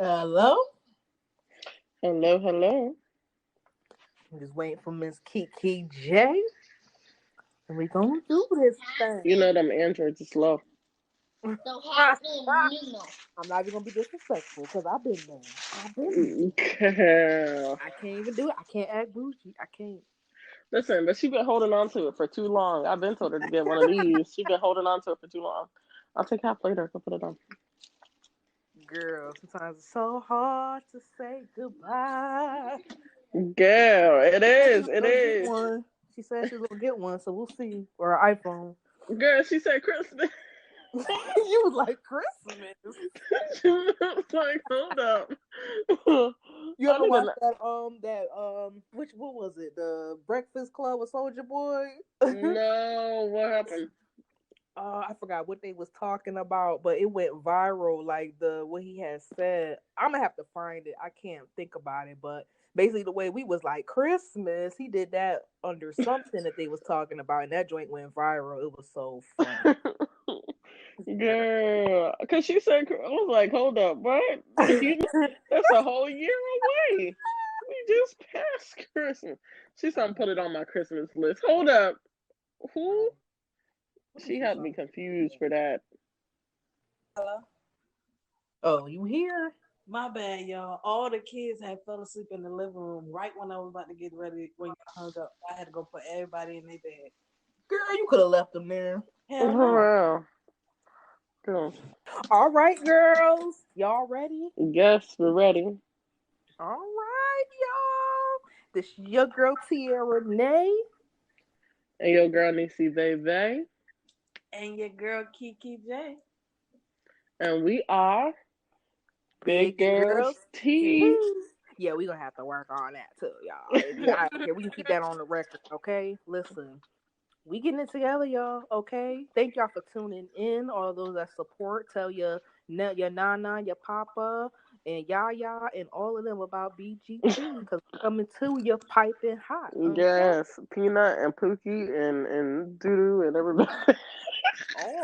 Hello? Hello, hello. I'm just waiting for Miss Kiki J. And we gonna do this You thing. know them androids are slow. I'm not even gonna be disrespectful because I've been there. I've been there. Girl. I can't even do it. I can't act bougie. I can't. Listen, but she been holding on to it for too long. I've been told her to get one of these. She been holding on to it for too long. I'll take half later. Go put it on. Girl, sometimes it's so hard to say goodbye. Girl, it She said she is. was It gonna get is. one. She said she was gonna get one, so we'll see. Or an iPhone. Girl, she said Christmas. You was like Christmas. She was like, hold up. You I ever need watched to. which what was it? The Breakfast Club with Soldier Boy? No, what happened? I forgot what they was talking about, but it went viral. Like the what he had said. I'm gonna have to find it. I can't think about it, but basically the way we was like Christmas, he did that under something that they was talking about, and that joint went viral. It was so funny. Girl, because she said, I was like, hold up, what? That's a whole year away. We just passed Christmas. She said, put it on my Christmas list. Hold up. Who? She had me confused for that. Hello? Oh, you here? My bad, y'all. All the kids had fell asleep in the living room right when I was about to get ready when you hung up. I had to go put everybody in their bed. Girl, you could have left them there. Hell no. For real. All right, girls. Y'all ready? Yes, we're ready. All right, y'all. This your girl Tia Renee. And your girl Nisi Veve. And your girl Kiki J. And we are Big Big Girls girls. Tea. Yeah, we gonna have to work on that too, y'all. I don't care. We can keep that on the record, okay? Listen, we getting it together, y'all. Okay. Thank y'all for tuning in. All those that support, tell your nana, your papa, and Yaya, and all of them about BGT because coming to you piping hot. Okay, Yes, Peanut and Pookie and Doodoo and everybody.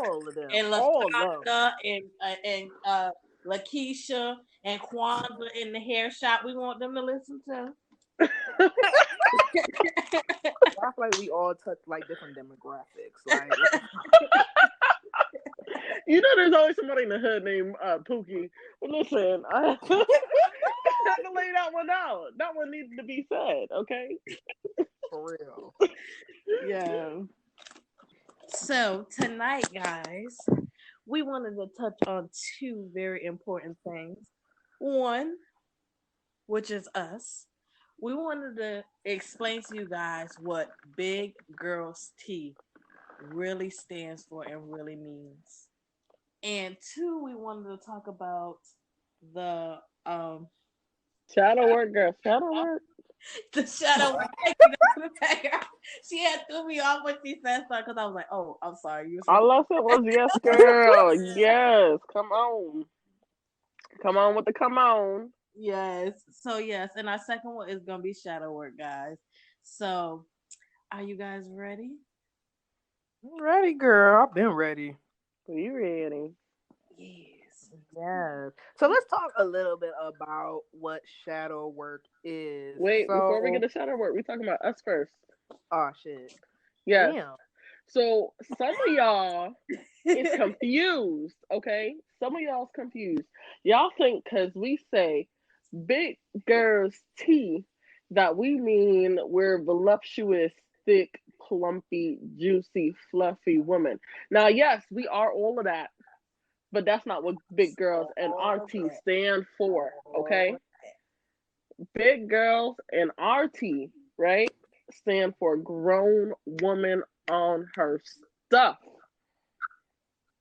all of them, And all of them. LaShonda and Lakeisha and Kwanzaa in the hair shop. We want them to listen to. I feel like we all touch like different demographics. Like, You know, there's always somebody in the hood named Pookie. But listen, I have to lay that one out. That one needs to be said, okay? for real. Yeah. So tonight, guys, we wanted to touch on two very important things. One, which is us. We wanted to explain to you guys what Big Girls Tea really stands for and really means. And two, we wanted to talk about the Shadow work, girl. Shadow work. the shadow. She had threw me off when she said something because I was like, "Oh, I'm sorry." You All I said was yes, girl. Yes. Come on. Come on with the come on. yes. So yes, and our second one is gonna be shadow work, guys. So, are you guys ready? Ready, girl. I've been ready. We ready. Yes. Yes. So let's talk a little bit about what shadow work is. Wait, before we get So, to shadow work, we talking about us first. oh shit. Yes. Damn. So some of y'all is confused, okay? Some of y'all's confused. Y'all think because we say big girls tea that we mean we're voluptuous, thick, plumpy, juicy, fluffy women. Now, yes, we are all of that, but that's not what big girls and RT stand for, okay? Big girls and RT, right, stand for grown woman on her stuff.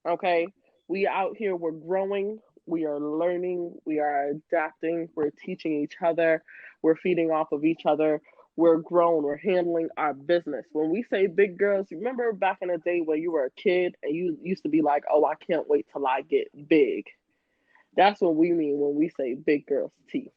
Okay, we out here, we're growing, we are learning, we are adapting, we're teaching each other, we're feeding off of each other, we're grown, we're handling our business. When we say big girls, remember back in the day when you were a kid and you used to be like, oh, I can't wait till I get big. That's what we mean when we say big girls tea.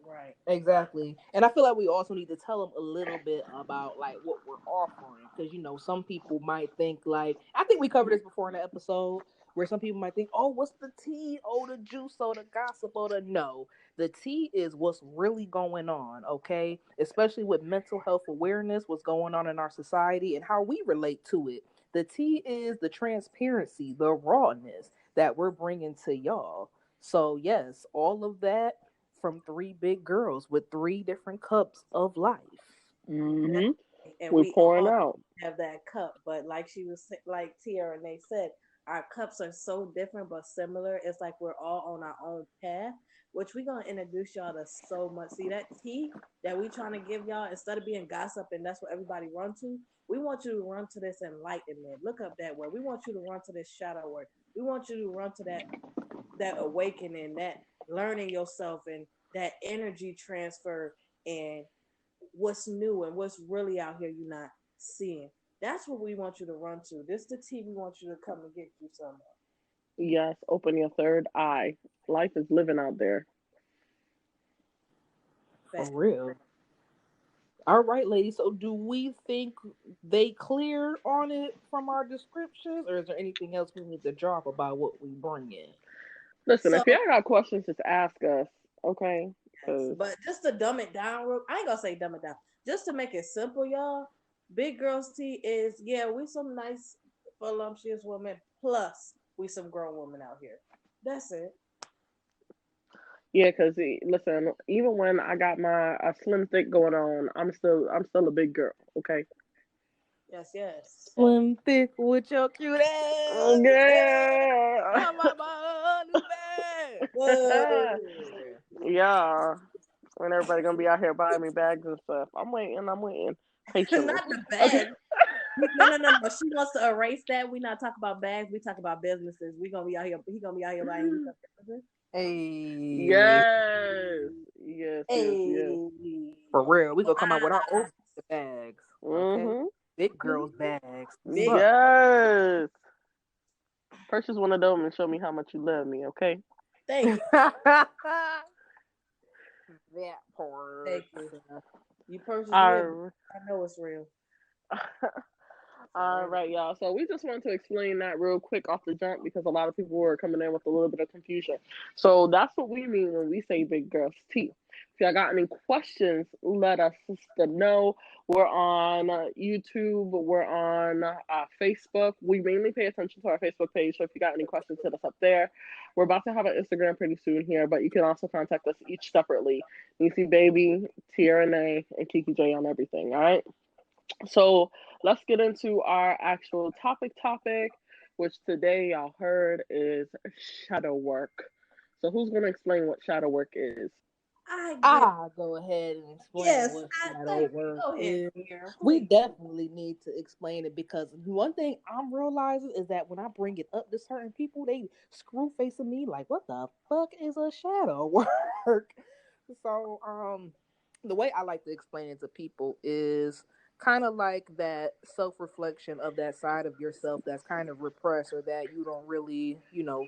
Right. Exactly. And I feel like we also need to tell them a little bit about like what we're offering because some people might think like I think we covered this before in the episode, Where some people might think, oh, what's the tea? Oh, the juice, or the gossip, or the no. The tea is what's really going on, okay? Especially with mental health awareness, what's going on in our society, and how we relate to it. The tea is the transparency, the rawness that we're bringing to y'all. So, yes, all of that from three big girls with three different cups of life. Mm-hmm. And We're we pouring all out. have that cup, but like like Tiara and they said, our cups are so different but similar. It's like we're all on our own path, which we're gonna introduce y'all to so much. See that tea that we trying to give y'all, instead of being gossip and that's what everybody run to, we want you to run to this enlightenment. Look up that word. We want you to run to this shadow word. We want you to run to that awakening, that learning yourself, and that energy transfer, and what's new and what's really out here you're not seeing. That's what we want you to run to. This the tea we want you to come and get you some of. Yes, open your third eye. Life is living out there. For Fact. real. All right, ladies. So, do we think they clear on it from our descriptions, or is there anything else we need to drop about what we bring in? Listen, So if y'all got questions, just ask us, okay? yes, Cause but just to dumb it down, I ain't gonna say dumb it down. Just to make it simple, y'all. Big girls tea is, yeah, we some nice voluptuous women, plus we some grown women out here. That's it. yeah, cause listen, even when I got my slim thick going on, I'm still a big girl, okay? Yes, yes. Slim thick with your cute ass. Hey, Okay. I'm on my new bag. Whoa. Yeah. When everybody gonna be out here buying me bags and stuff. I'm waiting. I'm waiting patiently. Not the Okay. bag. No, no, no, no. She wants to erase that. We not talking about bags. We talk about businesses. We gonna be out here. He gonna be out here buying you some businesses. Hey, Yes. Yes. Yes. Yes. Hey, for real, we gonna come out with our own ah, bags, okay? Mhm. Big girls bags. What's big. up? Yes. Purchase one of them and show me how much you love me. Okay. Thank you, That thank part. you. You purchased me a. All I know it's real. For All real. right, y'all. So we just wanted to explain that real quick off the jump because a lot of people were coming in with a little bit of confusion. So that's what we mean when we say big girls tea. If y'all got any questions, let us know. We're on YouTube. We're on Facebook. We mainly pay attention to our Facebook page. So if you got any questions, hit us up there. We're about to have an Instagram pretty soon here, but you can also contact us each separately. Nisi Baby, Tierra and Kiki J on everything. All right. So let's get into our actual topic, which today y'all heard is shadow work. So who's going to explain what shadow work is? I get. I'll go ahead and explain Yes, what I shadow thank you. work Go ahead, is. here, We please. definitely need to explain it because one thing I'm realizing is that when I bring it up to certain people, they screw facing me like, "What the fuck is a shadow work?" So, the way I like to explain it to people is kind of like that self reflection of that side of yourself that's kind of repressed or that you don't really,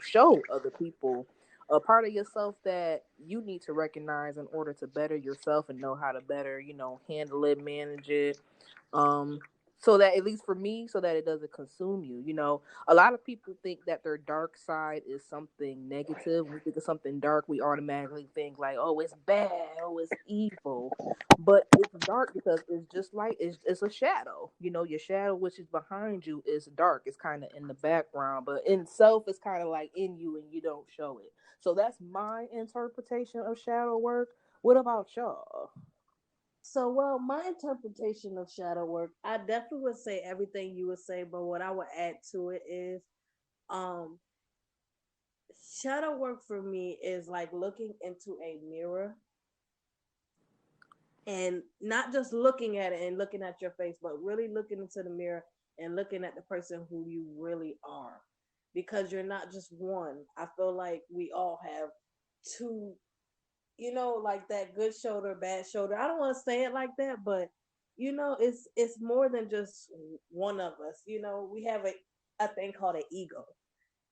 show other people, a part of yourself that you need to recognize in order to better yourself and know how to better, handle it, manage it. Um, so that, at least for me, so that it doesn't consume you. A lot of people think that their dark side is something negative. When we think of something dark, we automatically think like, oh, it's bad, oh, it's evil. But it's dark because it's just like it's a shadow. Your shadow, which is behind you, is dark. It's kind of in the background, but in self, it's kind of like in you, and you don't show it. So that's my interpretation of shadow work. What about y'all? So, well, my interpretation of shadow work, I definitely would say everything you would say, but what I would add to it is, um, shadow work for me is like looking into a mirror and not just looking at it and looking at your face, but really looking into the mirror and looking at the person who you really are. Because you're not just one. I feel like we all have two, like that good shoulder, bad shoulder. I don't want to say it like that, but it's more than just one of us. We have a thing called an ego.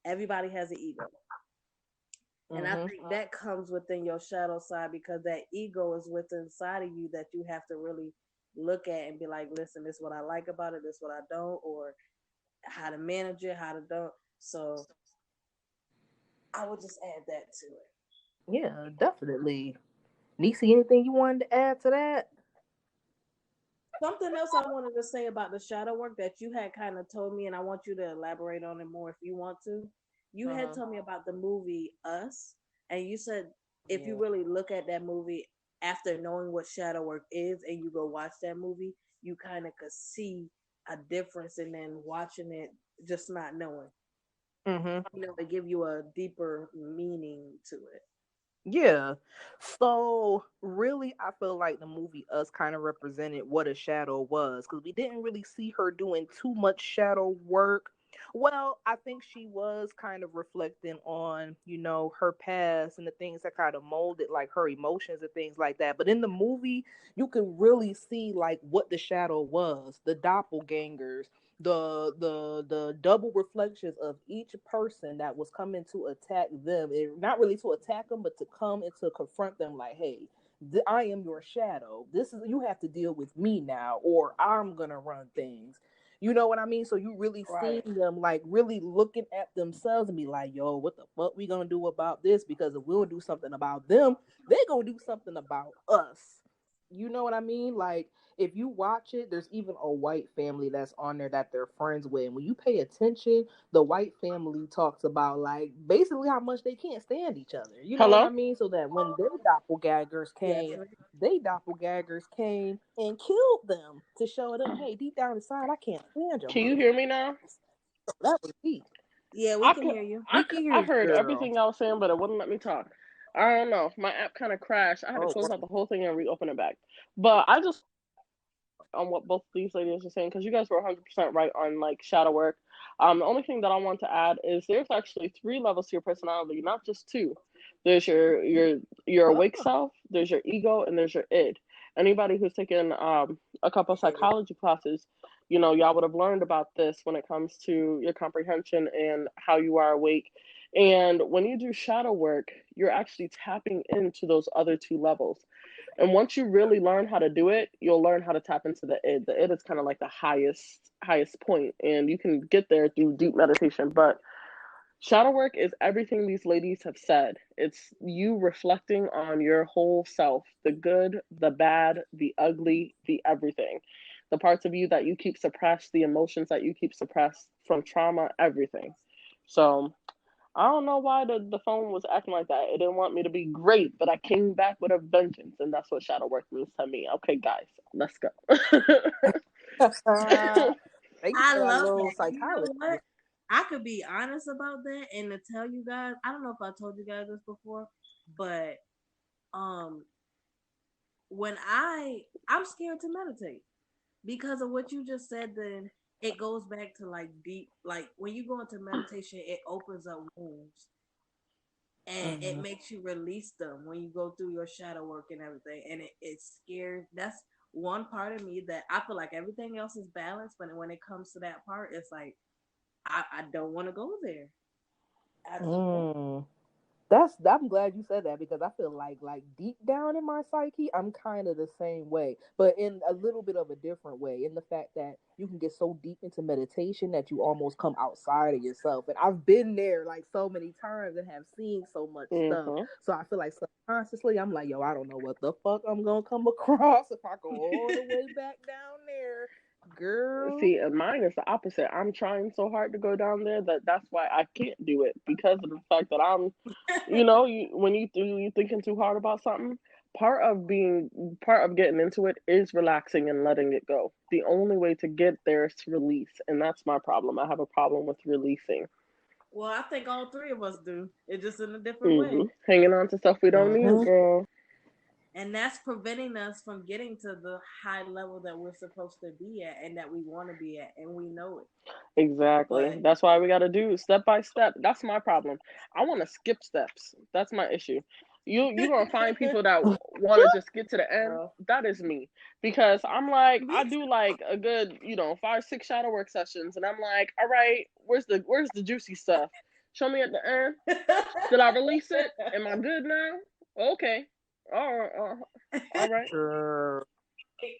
Everybody has an ego. And I Mm-hmm. think that comes within your shadow side because that ego is within inside of you that you have to really look at and be like, listen, this is what I like about it, this is what I don't, or how to manage it, how to don't. So I would just add that to it. Yeah, definitely. Nisi, anything you wanted to add to that? Something else I wanted to say about the shadow work that you had kind of told me, and I want you to elaborate on it more if you want to. You had Uh-huh. told me about the movie Us, and you said if you Yeah. really look at that movie after knowing what shadow work is and you go watch that movie, you kind of could see a difference and then watching it just not knowing. Mm-hmm. They give you a deeper meaning to it. Yeah. So really, I feel like the movie Us kind of represented what a shadow was because we didn't really see her doing too much shadow work. Well, I think she was kind of reflecting on, her past and the things that kind of molded like her emotions and things like that. But in the movie, you can really see like what the shadow was, the doppelgangers, the double reflections of each person that was coming to attack them, and not really to attack them but to come and to confront them like, hey, I am your shadow, this is, you have to deal with me now or I'm gonna run things. You know what I mean? So you really seeing Right. them like really looking at themselves and be like, yo, what the fuck we gonna do about this? Because if we don't do something about them, they gonna do something about us. You know what I mean? Like, if you watch it, there's even a white family that's on there that they're friends with. And when you pay attention, the white family talks about like basically how much they can't stand each other. You know what I Hello? mean? So that when Yes. they doppelgangers came and killed them to show them, hey, deep down inside, I can't stand your Can you hear me motherfucking now? ass. So that was deep. Yeah, we I can could, hear you. We can hear I you, heard girl. everything I was saying, but it wouldn't let me talk. I don't know. My app kind of crashed. I had to Oh, close out wow. the whole thing and reopen it back. But I just on what both these ladies were saying because you guys were 100% right on like shadow work. The only thing that I want to add is there's actually three levels to your personality, not just two. There's your awake Oh. self, there's your ego, and there's your id. Anybody who's taken a couple psychology classes, y'all would have learned about this when it comes to your comprehension and how you are awake. And when you do shadow work, you're actually tapping into those other two levels. And once you really learn how to do it, you'll learn how to tap into the id. The id is kind of like the highest point, and you can get there through deep meditation. But shadow work is everything these ladies have said. It's you reflecting on your whole self, the good, the bad, the ugly, the everything. The parts of you that you keep suppressed, the emotions that you keep suppressed from trauma, everything. So I don't know why the phone was acting like that. It didn't want me to be great, but I came back with a vengeance, and that's what shadow work means to me. Okay, guys, let's go. Thank you I for that love little that. You know psychology. what? I could be honest about that and to tell you guys, I don't know if I told you guys this before, but um when I'm scared to meditate because of what you just said, then it goes back to like deep, like when you go into meditation, it opens up wounds and it Mhm. makes you release them when you go through your shadow work and everything. And it scares, that's one part of me that I feel like everything else is balanced, but when it comes to that part, it's like I don't want to go there. I just won't. Mm. I'm glad you said that because I feel like deep down in my psyche, I'm kind of the same way, but in a little bit of a different way. In the fact that you can get so deep into meditation that you almost come outside of yourself, and I've been there like so many times and have seen so much stuff. hmm So I feel like subconsciously, I'm like, yo, I don't know what the fuck I'm gonna come across if I go all the way back down there, girl. See, and mine is the opposite. I'm trying so hard to go down there that's why I can't do it because of the fact that when you thinking too hard about something, part of getting into it is relaxing and letting it go. The only way to get there is to release, and that's my problem. I have a problem with releasing. Well, I think all three of us do. It's just in a different way. Hanging on to stuff we don't need, Hmm. girl. And that's preventing us from getting to the high level that we're supposed to be at and that we want to be at. And we know it. Exactly. But That's why we got to do step by step. That's my problem. I want to skip steps. That's my issue. You gonna find people that want to just get to the end. girl, That is me because I'm like me I do like a good 5 6 shadow work sessions, and I'm like, all right, where's the juicy stuff? Show me at the end. too. Did I release it? Am I good now? Okay. All right. All right. Girl.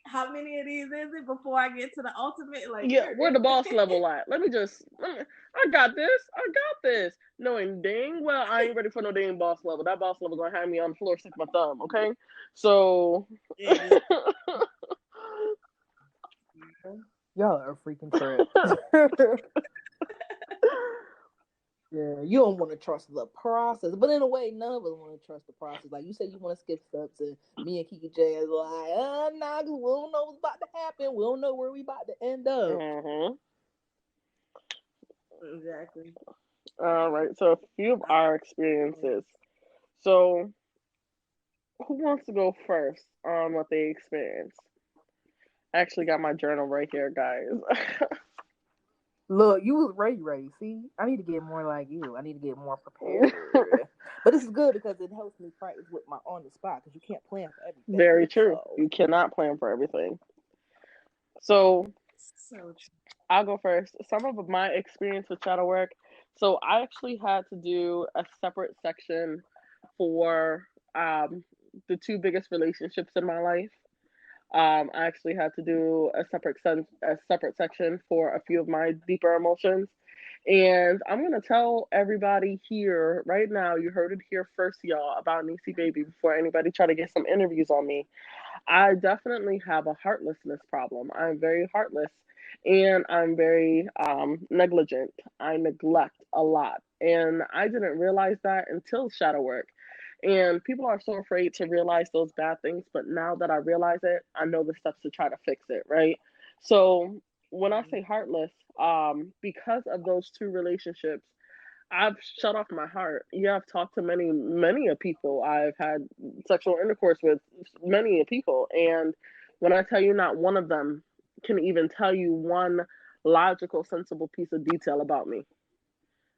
How many of these is it before I get to the ultimate? Like, Yeah, where the boss level at? I got this. I got this. Knowing dang well I ain't ready for no dang boss level. That boss level gonna have me on the floor, stick my thumb. Okay, so exactly. Y'all are a freaking trip. Yeah, you don't want to trust the process, but in a way, none of us want to trust the process. Like you said, you want to skip steps, and me and Kiki J is like, nah, 'cause we don't know what's about to happen. We don't know where we about to end up. mhm. Exactly. All right. So a few of our experiences. So who wants to go first on what they experienced? I actually got my journal right here, guys. Look, you was ready. See, I need to get more like you. I need to get more prepared. But this is good because it helps me practice with my on the spot because you can't plan for Very everything. true. So, You cannot plan for everything. So So true. I'll go first. Some of my experience with shadow work. So I actually had to do a separate section for the two biggest relationships in my life. I actually had to do a separate section for a few of my deeper emotions. And I'm gonna tell everybody here right now, you heard it here first, y'all, about Niecy Baby before anybody try to get some interviews on me. I definitely have a heartlessness problem. I'm very heartless and I'm very negligent. I neglect a lot. And I didn't realize that until shadow work. And people are so afraid to realize those bad things. But now that I realize it, I know the steps to try to fix it, right? So when I say heartless, because of those two relationships, I've shut off my heart. Yeah, I've talked to many of people. I've had sexual intercourse with many of people, and when I tell you, not one of them can even tell you one logical, sensible piece of detail about me.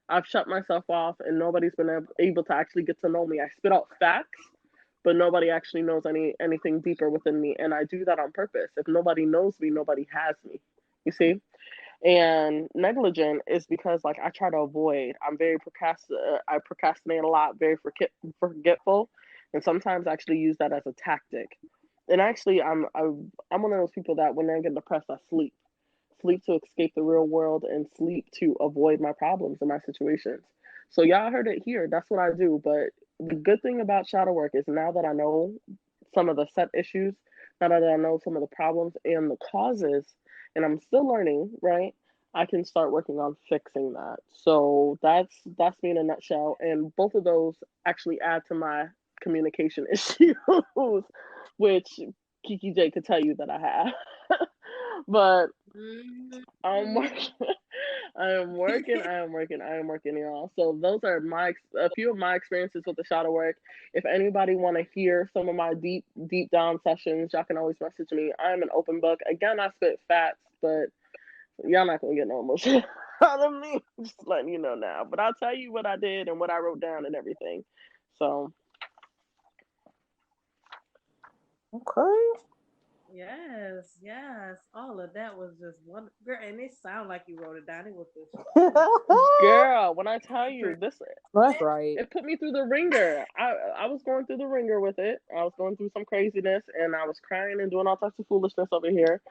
I've shut myself off, and nobody's been able to actually get to know me. I spit out facts, but nobody actually knows anything deeper within me, and I do that on purpose. If nobody knows me, nobody has me. You see? And negligent is because like I try to avoid. I'm very I procrastinate a lot, very forgetful, and sometimes actually use that as a tactic. And actually, I'm one of those people that when I get depressed, I sleep to escape the real world, and sleep to avoid my problems and my situations. So y'all heard it here. That's what I do. But the good thing about shadow work is now that I know some of the set issues, now that I know some of the problems and the causes, and I'm still learning, right? I can start working on fixing that. So that's me in a nutshell. And both of those actually add to my communication issues, which Kiki J could tell you that I have. But Mm-hmm. I'm working. I am working. I am working. I am working, y'all. So those are a few of my experiences with the shadow work. If anybody want to hear some of my deep down sessions, y'all can always message me. I am an open book. Again, I spit facts, but y'all not gonna get no emotion out of me. Just letting you know now. But I'll tell you what I did and what I wrote down and everything. So okay. Yes, yes. All of that was just one girl, and it sounded like you wrote it down. It was just girl, when I tell you this, That's right. it put me through the ringer. I was going through the ringer with it. I was going through some craziness, and I was crying and doing all types of foolishness over here.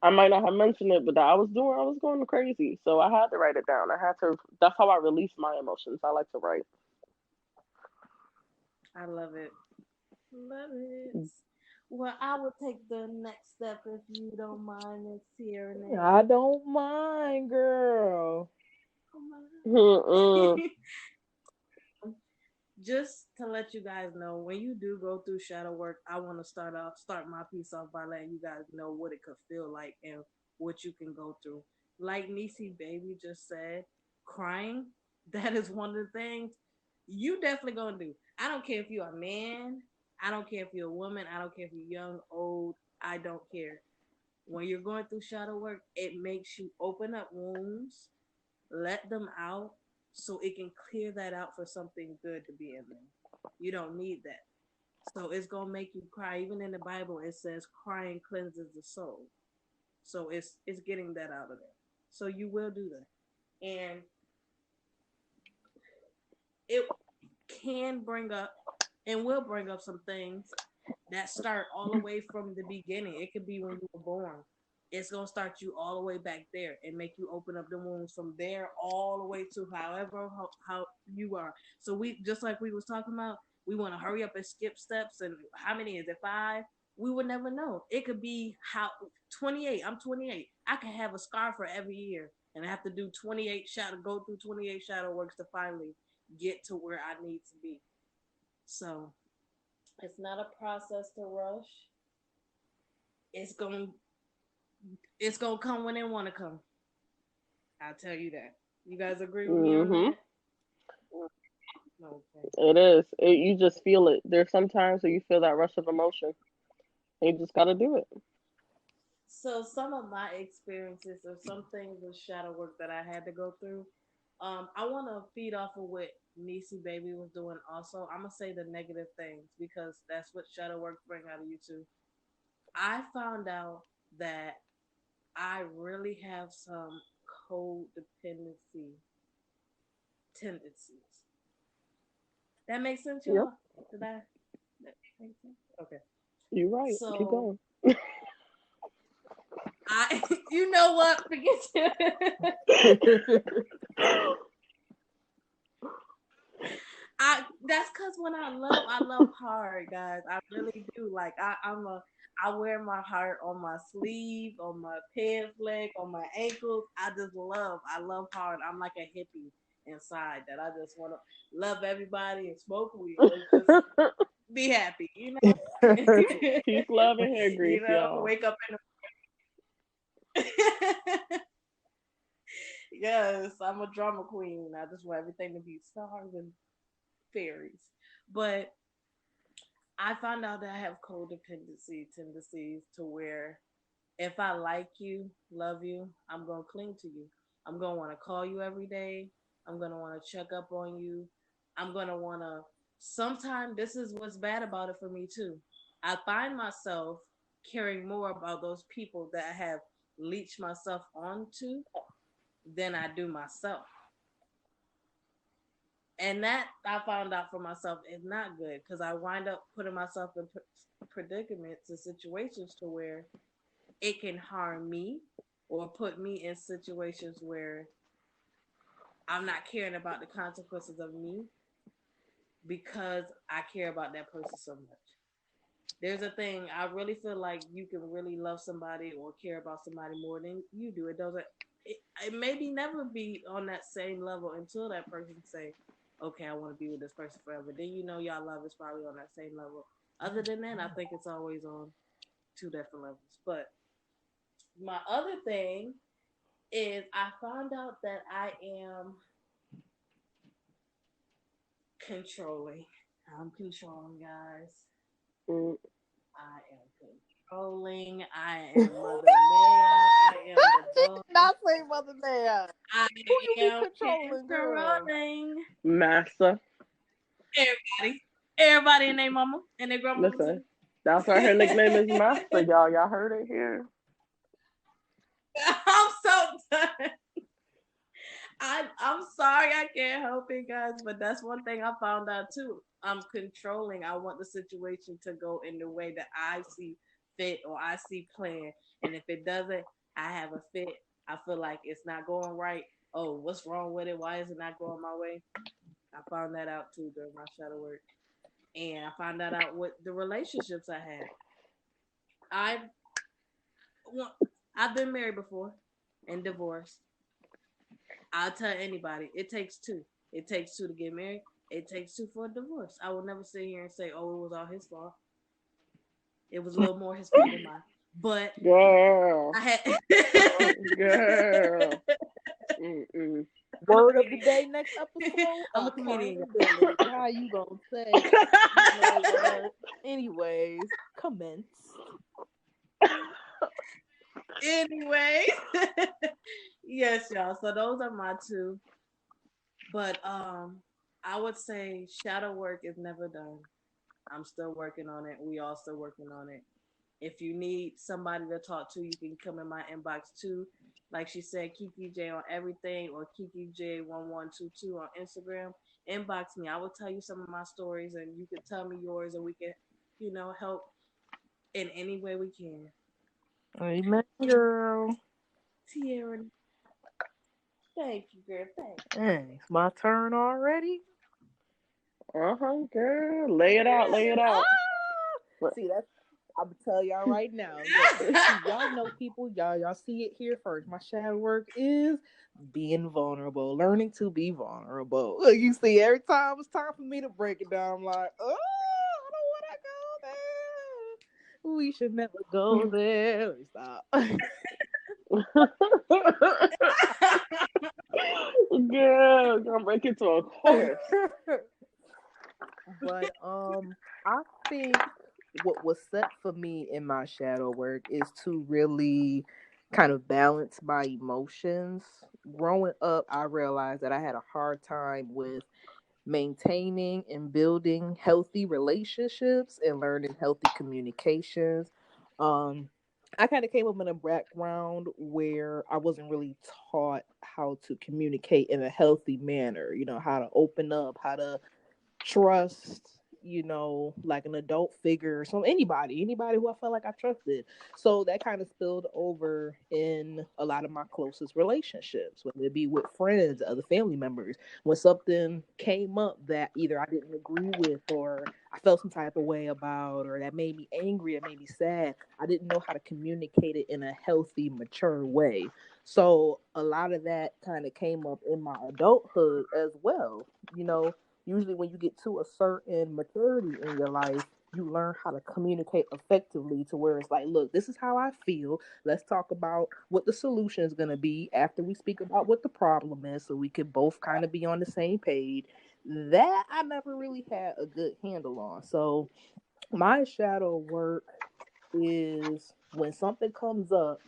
I might not have mentioned it, but I was going crazy. So I had to write it down. I had to. That's how I release my emotions. I like to write. I love it. Love it. Well, I will take the next step if you don't mind, Miss I Tierney. don't mind, girl. Mm-mm. Just to let you guys know, when you do go through shadow work, I want to start my piece off by letting you guys know what it could feel like and what you can go through. Like Niecy Baby just said, crying, that is one of the things you definitely gonna do. I don't care if you're a man, I don't care if you're a woman, I don't care if you're young, old, I don't care. When you're going through shadow work, it makes you open up wounds, let them out so it can clear that out for something good to be in them. You don't need that. So it's gonna make you cry. Even in the Bible it says crying cleanses the soul. So it's getting that out of there. So you will do that. And it can bring up and will bring up some things that start all the way from the beginning. It could be when you were born. It's gonna start you all the way back there and make you open up the wounds from there all the way to however how you are. So we just like we was talking about, we want to hurry up and skip steps. And how many is it? 5. We would never know. It could be how 28. I'm 28. I can have a scar for every year, and I have to do 28 shadow, go through 28 shadow works to finally get to where I need to be. So it's not a process to rush. It's gonna it's gonna come when it wanna come. I'll tell you that. You guys agree with me on Mm-hmm. that? Okay. It is. You just feel it. There's sometimes where you feel that rush of emotion. And you just gotta do it. So some of my experiences or some things with shadow work that I had to go through. I want to feed off of what Nisi Baby was doing. Also, I'm gonna say the negative things because that's what shadow work bring out of you too. I found out that I really have some codependency tendencies. That makes sense, Yep. y'all? Did that make sense? Okay. You're right. Keep So going. I, you know what? Forget it. That's cause when I love hard, guys. I really do. Like I wear my heart on my sleeve, on my pants leg, on my ankles. I love hard. I'm like a hippie inside that I just want to love everybody and smoke weed and just be happy, you know. Peace, love, and hair grease, You know, y'all. wake up in the yes, I'm a drama queen. I just want everything to be stars and fairies. But I found out that I have codependency tendencies to where if I like you, love you, I'm going to cling to you. I'm going to want to call you every day. I'm going to want to check up on you. I'm going to want to. Sometimes this is what's bad about it for me, too. I find myself caring more about those people that I have leached myself onto than I do myself. And that I found out for myself is not good because I wind up putting myself in predicaments and situations to where it can harm me or put me in situations where I'm not caring about the consequences of me because I care about that person so much. There's a thing I really feel like you can really love somebody or care about somebody more than you do. It doesn't. It maybe never be on that same level until that person say, "Okay, I want to be with this person forever." Then you know y'all love is probably on that same level. Other than that, I think it's always on two different levels. But my other thing is I found out that I am controlling. I'm controlling, guys. Mm. I am controlling. I am Mother Maya. I am the She boss. did not say Mother Man. I Who you be am controlling, girl? controlling. Massa. Everybody. Everybody and their mama and their grandmama Listen, too. that's why her nickname is Master, y'all. Y'all heard it here. I'm so done. I'm sorry I can't help it, guys, but that's one thing I found out too. I'm controlling. I want the situation to go in the way that I see fit or I see planned. And if it doesn't, I have a fit. I feel like it's not going right. Oh, what's wrong with it? Why is it not going my way? I found that out too during my shadow work. And I found that out with the relationships I had. I well, I've been married before and divorced. I'll tell anybody, it takes two. It takes two to get married. It takes two for a divorce. I will never sit here and say, "Oh, it was all his fault." It was a little more his fault than mine. But Girl. I had Girl. Mm-mm. Word of the day next episode. I'm a comedian. Accountability. How you gonna say? You know what? Anyways, commence. Anyway, yes, y'all. So those are my two. But I would say shadow work is never done. I'm still working on it. We all still working on it. If you need somebody to talk to, you can come in my inbox too. Like she said, Kiki J on everything or Kiki J1122 on Instagram. Inbox me. I will tell you some of my stories and you can tell me yours and we can help in any way we can. Amen, girl. Tierra, thank you, girl. Thank Dang, it's my turn already. Girl. Lay it out, lay it out. What? See, that's I'm gonna tell y'all right now. Look, see, y'all know people. Y'all see it here first. My shadow work is being vulnerable, learning to be vulnerable. Look, you see, every time it's time for me to break it down, I'm like, oh, I don't want to go there. We should never go there. Let me stop. Girl, gonna break it to a chorus. But I think what was set for me in my shadow work is to really kind of balance my emotions. Growing up, I realized that I had a hard time with maintaining and building healthy relationships and learning healthy communications. Um, I kind of came up in a background where I wasn't really taught how to communicate in a healthy manner, how to open up, how to trust, like an adult figure, so anybody who I felt like I trusted. So that kind of spilled over in a lot of my closest relationships, whether it be with friends, other family members. When something came up that either I didn't agree with, or I felt some type of way about, or that made me angry, it made me sad, I didn't know how to communicate it in a healthy, mature way. So a lot of that kind of came up in my adulthood as well. Usually when you get to a certain maturity in your life, you learn how to communicate effectively to where it's like, look, this is how I feel. Let's talk about what the solution is going to be after we speak about what the problem is, so we can both kind of be on the same page. That I never really had a good handle on. So my shadow work is when something comes up,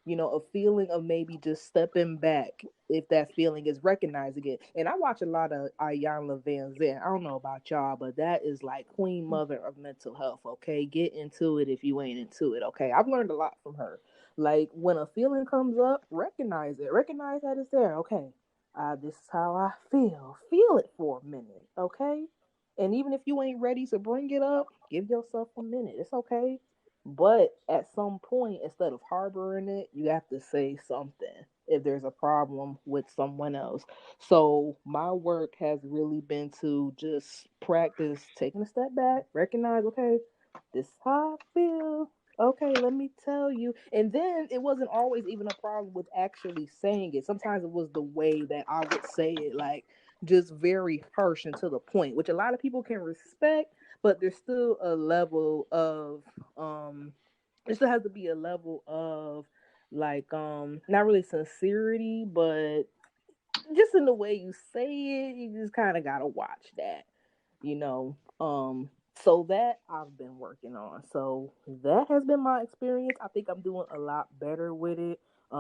a feeling of maybe just stepping back if that feeling is recognizing it. And I watch a lot of Ayanna Van Zandt. I don't know about y'all, but that is like queen mother of mental health, okay? Get into it if you ain't into it, okay? I've learned a lot from her. Like, when a feeling comes up, recognize it. Recognize that it's there, okay? This is how I feel. Feel it for a minute, okay? And even if you ain't ready to bring it up, give yourself a minute. It's okay. But at some point, instead of harboring it, you have to say something if there's a problem with someone else. So my work has really been to just practice taking a step back, recognize, okay, this is how I feel. Okay, let me tell you. And then it wasn't always even a problem with actually saying it. Sometimes it was the way that I would say it, like just very harsh and to the point, which a lot of people can respect, but there's still a level of it still has to be a level of like not really sincerity, but just in the way you say it, you just kind of gotta watch that, you know. So that I've been working on. So that has been my experience. I think I'm doing a lot better with it.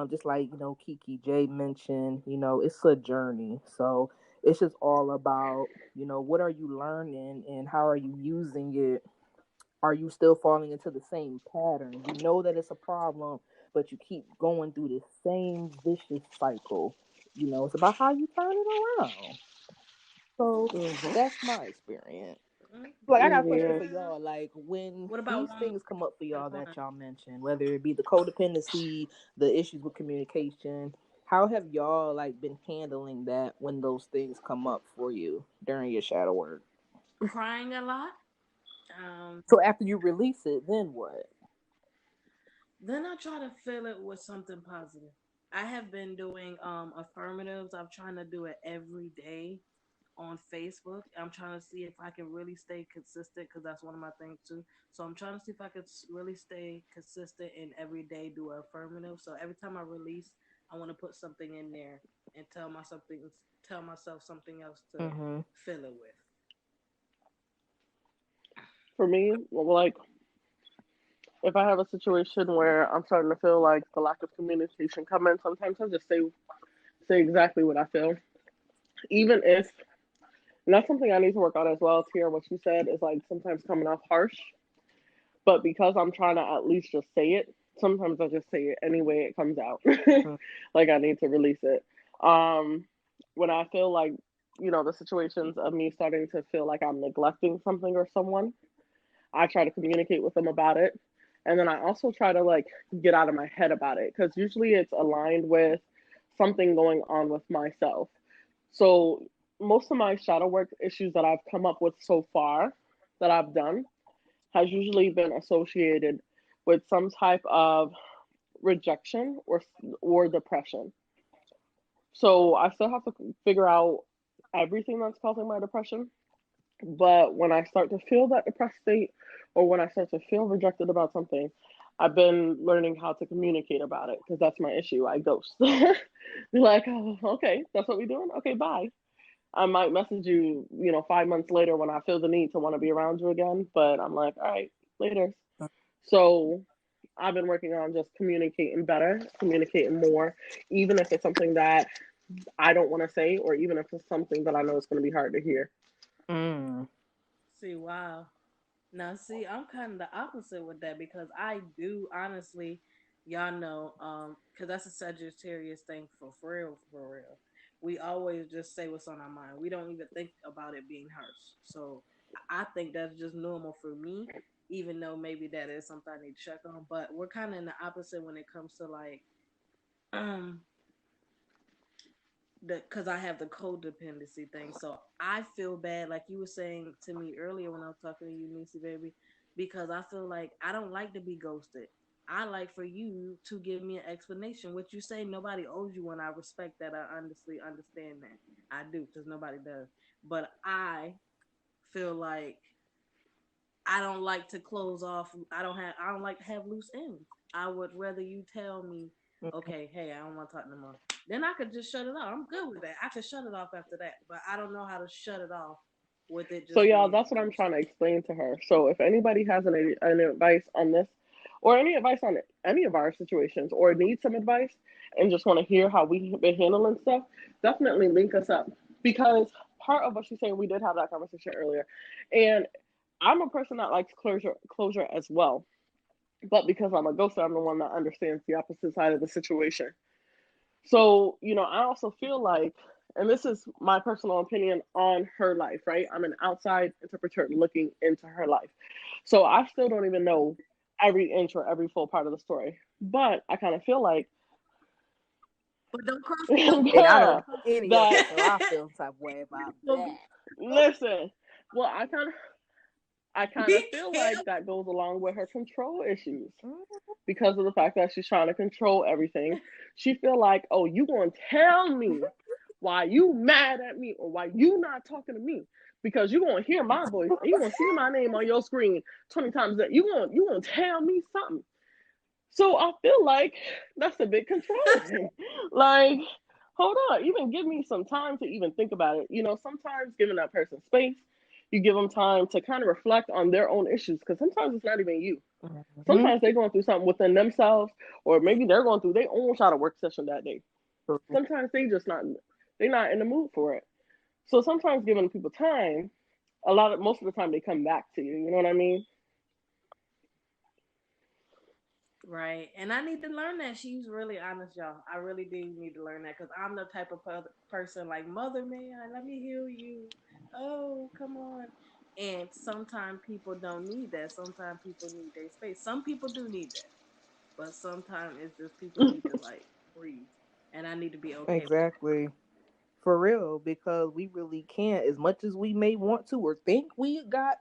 Just like Kiki J mentioned, it's a journey. So it's just all about what are you learning and how are you using it. Are you still falling into the same pattern? You know that it's a problem, but you keep going through the same vicious cycle. It's about how you turn it around. So Mm-hmm. that's my experience. you. Like, I got a question Yeah. for y'all. Like, when What about these one things come up for y'all more? that y'all mentioned, whether it be the codependency, the issues with communication, how have y'all like been handling that when those things come up for you during your shadow work? Crying a lot. Um, So after you release it, then what? then I try to fill it with something positive. I have been doing affirmatives. I'm trying to do it every day on Facebook. I'm trying to see if I can really stay consistent because that's one of my things too. So I'm trying to see if I could really stay consistent and every day do an affirmative. So every time I release, I want to put something in there and tell myself something else to Mm-hmm. fill it with. For me, well, like if I have a situation where I'm starting to feel like the lack of communication coming, sometimes I just say exactly what I feel, even if and that's something I need to work on as well. To hear what you said is like sometimes coming off harsh, but because I'm trying to at least just say it, sometimes I just say it any way it comes out. Like I need to release it. Um, when I feel like the situations of me starting to feel like I'm neglecting something or someone, I try to communicate with them about it. And then I also try to like get out of my head about it because usually it's aligned with something going on with myself. So most of my shadow work issues that I've come up with so far that I've done has usually been associated with some type of rejection or depression. So I still have to figure out everything that's causing my depression. But when I start to feel that depressed state or when I start to feel rejected about something, I've been learning how to communicate about it because that's my issue. I ghost. Be like, oh, okay, that's what we're doing. Okay, bye. I might message you, 5 months later when I feel the need to want to be around you again. But I'm like, all right, later. So I've been working on just communicating better, communicating more, even if it's something that I don't want to say, or even if it's something that I know it's going to be hard to hear. Mm. See, wow. Now, see, I'm kind of the opposite with that because I do honestly, y'all know, because that's a Sagittarius thing for real, for real. We always just say what's on our mind. We don't even think about it being harsh. So I think that's just normal for me, even though maybe that is something I need to check on. But we're kind of in the opposite when it comes to like, um, because I have the codependency thing. So I feel bad, like you were saying to me earlier when I was talking to you, Niecy baby, because I feel like I don't like to be ghosted. I like for you to give me an explanation. What you say, nobody owes you one. I respect that. I honestly understand that. I do, because nobody does. But I feel like I don't like to close off. I don't like to have loose ends. I would rather you tell me, okay, hey, I don't want to talk no more. Then I could just shut it off. I'm good with that. I could shut it off after that. But I don't know how to shut it off with it So, just y'all, being that's what I'm trying ghosted. to explain to her. So, if anybody has any advice on this, or any advice on any of our situations, or need some advice and just want to hear how we've been handling stuff, definitely link us up. Because part of what she's saying, we did have that conversation earlier. And I'm a person that likes closure as well. But because I'm a ghoster, I'm the one that understands the opposite side of the situation. So, I also feel like, and this is my personal opinion on her life, right? I'm an outside interpreter looking into her life. So I still don't even know every inch or every full part of the story. But I kind of feel like, But don't cross me up. And I don't girl, know any of that, it, so I feel some type of way about Well, that. listen, well, I kind of be feel like careful. that goes along with her control issues Mm. because of the fact that she's trying to control everything. She feel like, oh, you gonna tell me why you mad at me or why you not talking to me because you gonna hear my voice and you gonna see my name on your screen 20 times that you gonna tell me something. So I feel like that's a bit controlling. Like, hold on, even give me some time to even think about it. Sometimes giving that person space, you give them time to kind of reflect on their own issues because sometimes it's not even you. Mhm. Sometimes they're going through something within themselves, or maybe they're going through their own shadow work session that day. True. Sometimes they're not in the mood for it. So sometimes giving people time, most of the time they come back to you. You know what I mean? Right. And I need to learn that. She's really honest, y'all. I really do need to learn that because I'm the type of person like, Mother, man, let me heal you. Oh, come on. And sometimes people don't need that. Sometimes people need their space. Some people do need that. But sometimes it's just people need to like breathe. And I need to be okay with that. Exactly. For real, because we really can't, as much as we may want to or think we got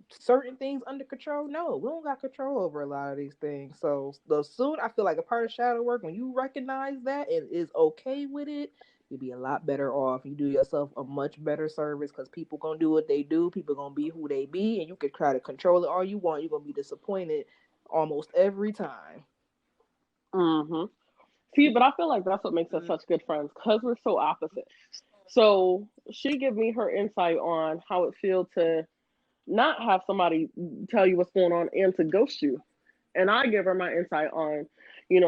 certain things under control. No, we don't got control over a lot of these things. So the soon I feel like a part of shadow work, when you recognize that and is okay with it, you'll be a lot better off. You do yourself a much better service because people gonna do what they do. People gonna be who they be, and you can try to control it all you want. You're gonna be disappointed almost every time. Hmm. See, but I feel like that's what makes us Mm. such good friends because we're so opposite. So she give me her insight on how it feels to not have somebody tell you what's going on and to ghost you. And I give her my insight on,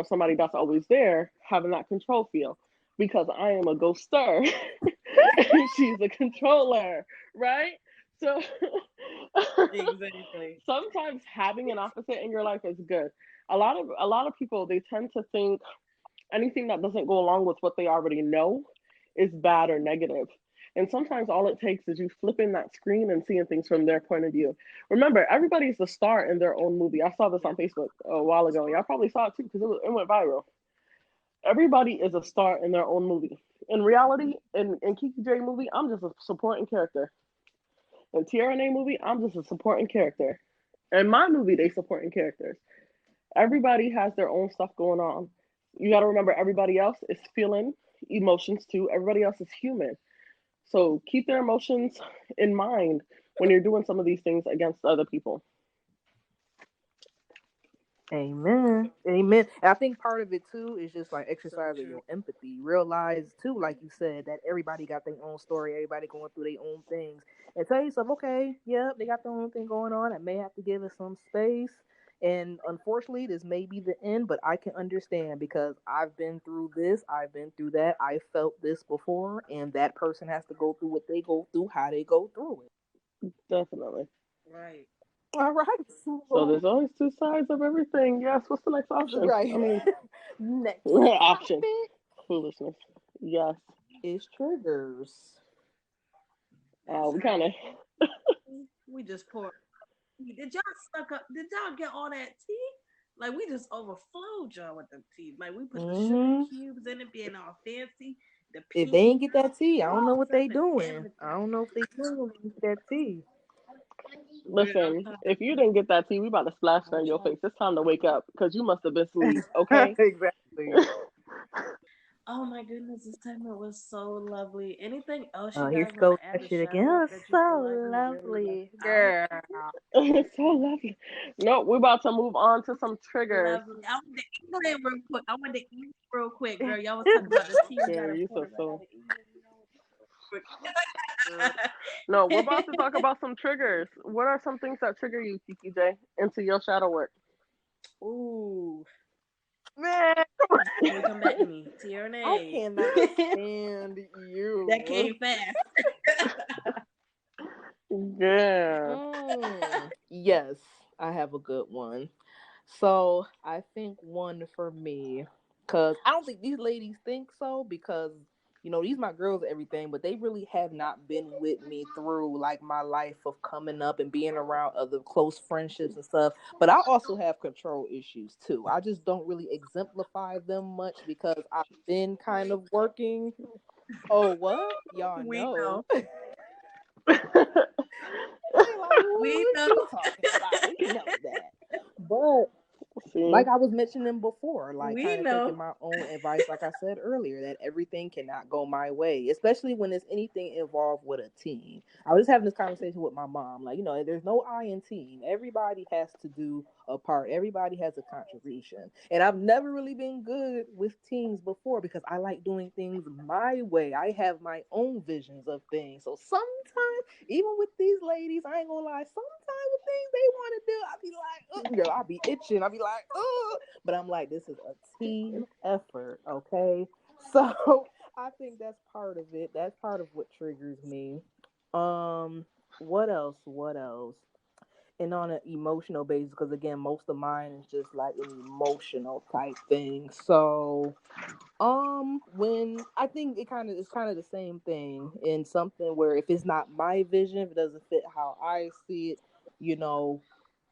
somebody that's always there having that control feel because I am a ghoster and she's a controller, right? So Exactly. sometimes having an opposite in your life is good. A lot of people they tend to think, anything that doesn't go along with what they already know is bad or negative. And that's not the case. Sometimes having an opposite in your life is good. A lot of people they tend to think anything that doesn't go along with what they already know is bad or negative. And that's not the case. Sometimes having an opposite in your life is good. A lot of people they tend to think anything that doesn't go along with what they already know And sometimes all it takes is you flipping that screen and seeing things from their point of view. Remember, everybody's the star in their own movie. I saw this on Facebook a while ago. Y'all probably saw it too because it went viral. Everybody is a star in their own movie. In reality, in Kiki J movie, I'm just a supporting character. In TRNA movie, I'm just a supporting character. In my movie, they supporting characters. Everybody has their own stuff going on. You got to remember, everybody else is feeling emotions too. Everybody else is human. So keep their emotions in mind when you're doing some of these things against other people. Amen. Amen. And I think part of it too is just like So exercising true. your empathy. Realize too, like you said, that everybody got their own story, everybody going through their own things. And tell yourself, okay, yeah, they got their own thing going on. I may have to give it some space. And unfortunately, this may be the end, but I can understand because I've been through this, I've been through that, I felt this before, and that person has to go through what they go through, how they go through it. Definitely. Right. All right. So So, there's always two sides of everything. Yes. What's the next option? right. I mean, Next option. topic Foolishness. Yes. is triggers. We kind of. We just poured. Did y'all suck up? Did y'all get all that tea? Like we just overflowed y'all with the tea. Like we put the sugar Hmm. cubes in it, being all fancy, the If they pink ain't get that tea, I don't know what stuff they and doing. I everything. don't know if they doing when they get that tea. Girl, I'm Listen, trying if you didn't get that tea, we about to splash it on your face. It's time to wake up because you must have been asleep. Okay. Exactly. oh my goodness, this segment was so lovely. Anything else you Here guys she want goes to add that to shit shadow again. work Oh, that you feel like so we really left lovely, out? girl. It's so lovely. No, we're about to move on to some triggers. Lovely. I want to England real quick. I want to England real quick, girl. Y'all was talking about the tea we got Girl, you so imported right out silly. of England. No, we're about to talk about some triggers. What are some things that trigger you, Kiki J, into your shadow work? Ooh, Man, can we come back to me? I TRNA. cannot stand That you. came fast. Yeah. Yes, I have a good one. So I think one for me, because I don't think these ladies think so, because these my girls and everything, but they really have not been with me through like my life of coming up and being around other close friendships and stuff. But I also have control issues too. I just don't really exemplify them much because I've been kind of working. Oh, what? Y'all we know. know. They like, We what know. you talking about? We know that. But See, like I was mentioning before, like We kind of taking know. my own advice, like I said earlier, that everything cannot go my way, especially when it's anything involved with a team. I was just having this conversation with my mom, like, there's no I in team. Everybody has to do a part, everybody has a contribution. And I've never really been good with teams before because I like doing things my way. I have my own visions of things. So sometimes, even with these ladies, I ain't gonna lie, sometimes with things they want to do, I be like, girl, I be itching. I be like, but I'm like, this is a team effort, okay? So I think that's part of it. That's part of what triggers me. Um, what else? What else? And on an emotional basis, because again, most of mine is just like an emotional type thing. So, when I think it's kind of the same thing in something where if it's not my vision, if it doesn't fit how I see it, you know,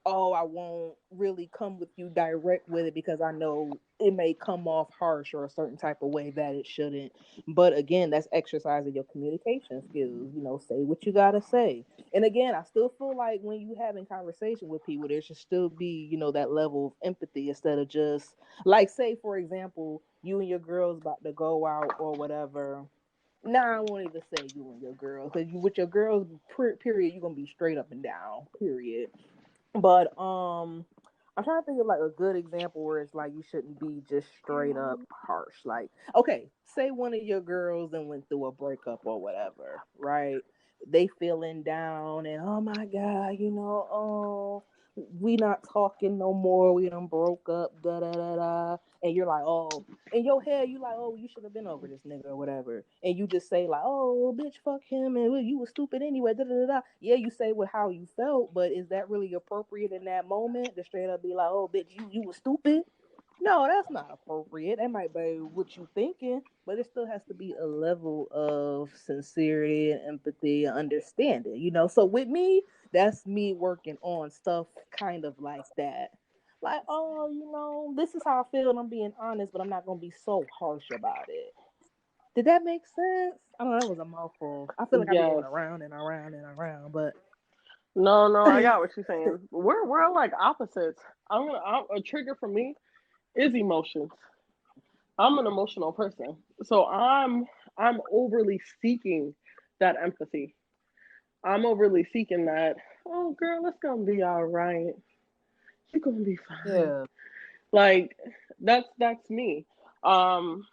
oh, I won't really come with you direct with it because I know it may come off harsh or a certain type of way that it shouldn't. But again, that's exercising your communication skills. Say what you gotta say. And again, I still feel like when you having conversation with people, there should still be, that level of empathy instead of just like, say, for example, you and your girls about to go out or whatever. Nah, I won't even say you and your girls because with your girls, period, you're gonna be straight up and down, period. But I'm trying to think of like a good example where it's like you shouldn't be just straight up harsh. Like, okay, say one of your girls then went through a breakup or whatever, right? They feeling down and oh my god, oh, we not talking no more. We done broke up, da da da da. And you're like, oh, in your head, you like, oh, you should have been over this nigga or whatever. And you just say like, oh, bitch, fuck him, and well, you was stupid anyway. Da, da, da, da. Yeah, you say with how you felt, but is that really appropriate in that moment to straight up be like, oh, bitch, you was stupid? No, that's not appropriate. That might be what you thinking, but it still has to be a level of sincerity and empathy and understanding, you know. So with me, that's me working on stuff kind of like that. Like, oh, you know, this is how I feel and I'm being honest, but I'm not gonna be so harsh about it. Did that make sense? I know that was a mouthful. I feel like I be going Yes. around and around and around, but No, no, I got what you're saying. We're like opposites. A trigger for me is emotions. I'm an emotional person, so I'm overly seeking that empathy. I'm overly seeking that. Oh, girl, it's gonna be all right. You're gonna be fine. yeah. Like that's me. Um,